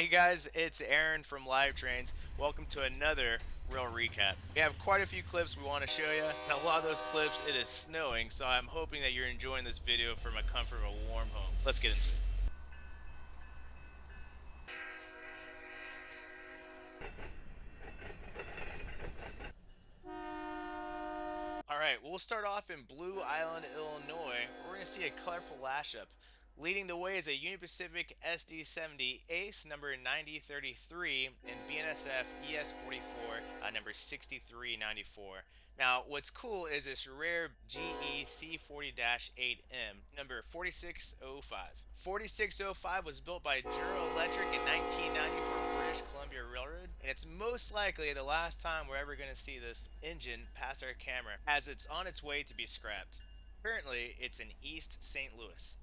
Hey guys, it's Aaron from Live Trains. Welcome to another Real Recap. We have quite a few clips we want to show you, and a lot of those clips it is snowing, so I'm hoping that you're enjoying this video from a comfort of a warm home. Let's get into it. Alright, we'll start off in Blue Island, Illinois, where we're going to see a colorful lash-up. Leading the way is a Union Pacific SD70 ACE number 9033 and BNSF ES44 number 6394. Now, what's cool is this rare GE C40-8M number 4605. 4605 was built by General Electric in 1990 for British Columbia Railroad, and it's most likely the last time we're ever going to see this engine pass our camera, as it's on its way to be scrapped. Currently, it's in East St. Louis.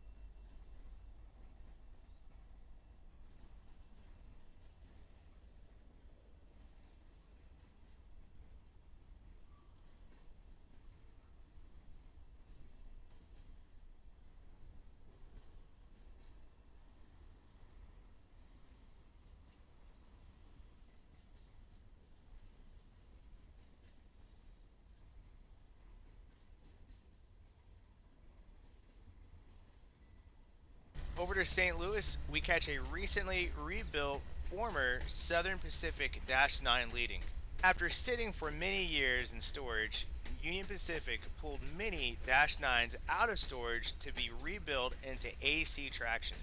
Over to St. Louis, we catch a recently rebuilt former Southern Pacific Dash 9 leading. After sitting for many years in storage, Union Pacific pulled many Dash 9s out of storage to be rebuilt into AC traction.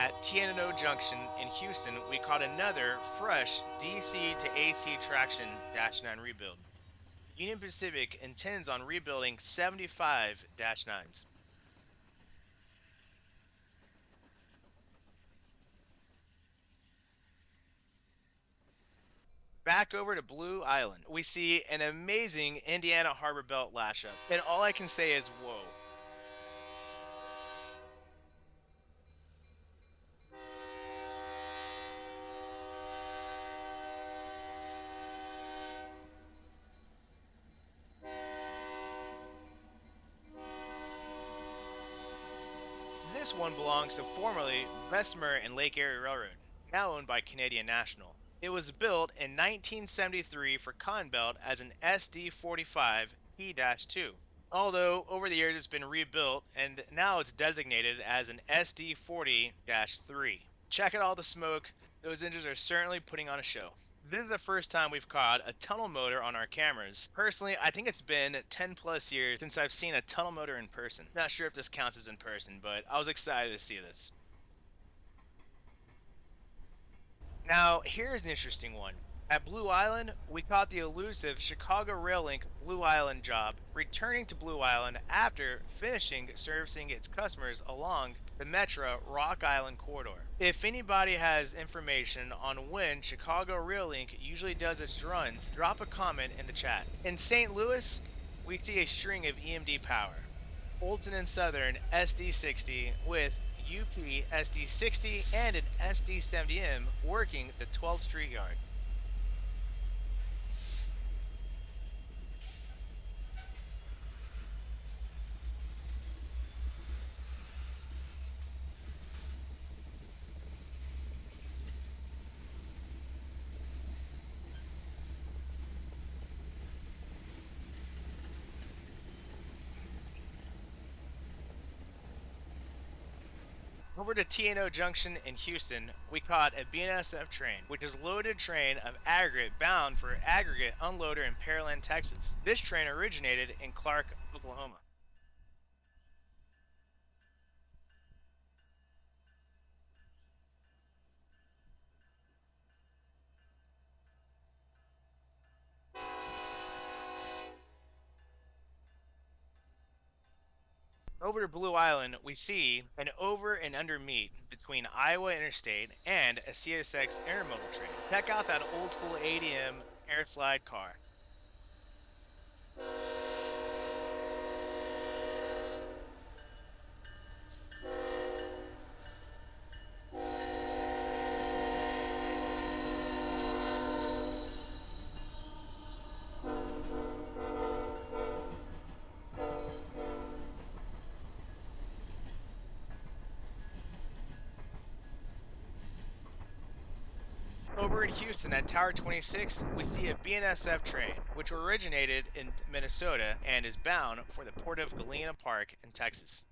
At TNO Junction in Houston, we caught another fresh DC to AC traction Dash 9 rebuild. Union Pacific intends on rebuilding 75 Dash 9s. Back over to Blue Island, we see an amazing Indiana Harbor Belt lash up, and all I can say is whoa. This one belongs to formerly Bessemer and Lake Erie Railroad, now owned by Canadian National. It was built in 1973 for Cotton Belt as an SD45 P-2. Although over the years it's been rebuilt and now it's designated as an SD40-3. Check out all the smoke, those engines are certainly putting on a show. This is the first time we've caught a tunnel motor on our cameras. Personally, I think it's been 10 plus years since I've seen a tunnel motor in person. Not sure if this counts as in person, but I was excited to see this. Now, here's an interesting one. At Blue Island, we caught the elusive Chicago Rail Link Blue Island job, returning to Blue Island after finishing servicing its customers along the Metra Rock Island corridor. If anybody has information on when Chicago Rail Link usually does its runs, drop a comment in the chat. In St. Louis, we see a string of EMD power. Alton and Southern SD60 with UP SD60 and an SD70M working the 12th Street Yard. Over to TNO Junction in Houston, we caught a BNSF train, which is a loaded train of aggregate bound for aggregate unloader in Pearland, Texas. This train originated in Clark, Oklahoma. Over to Blue Island, we see an over and under meet between Iowa Interstate and a CSX intermodal train. Check out that old school ADM air slide car. Over in Houston at Tower 26, we see a BNSF train, which originated in Minnesota and is bound for the port of Galena Park in Texas.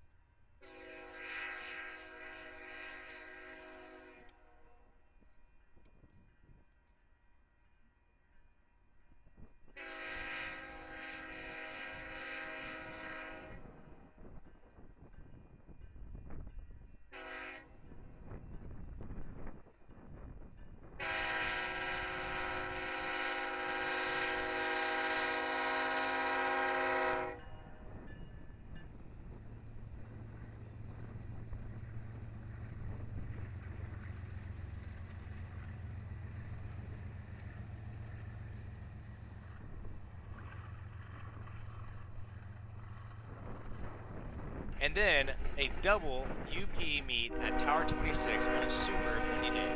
And then a double UP meet at Tower 26 on a super windy day.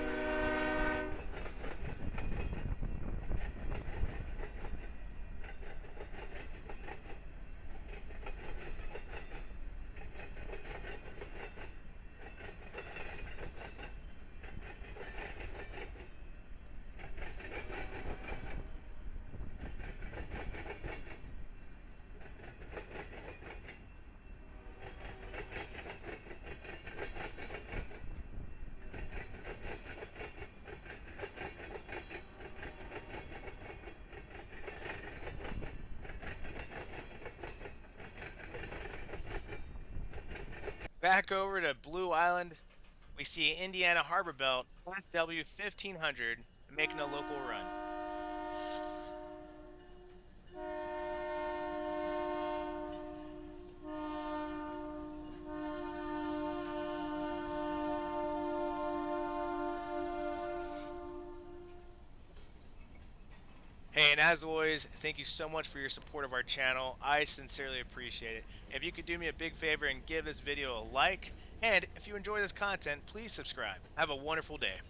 Back over to Blue Island, we see Indiana Harbor Belt FW 1500 making a local run. Hey, and as always, thank you so much for your support of our channel. I sincerely appreciate it. If you could do me a big favor and give this video a like, and if you enjoy this content, please subscribe. Have a wonderful day.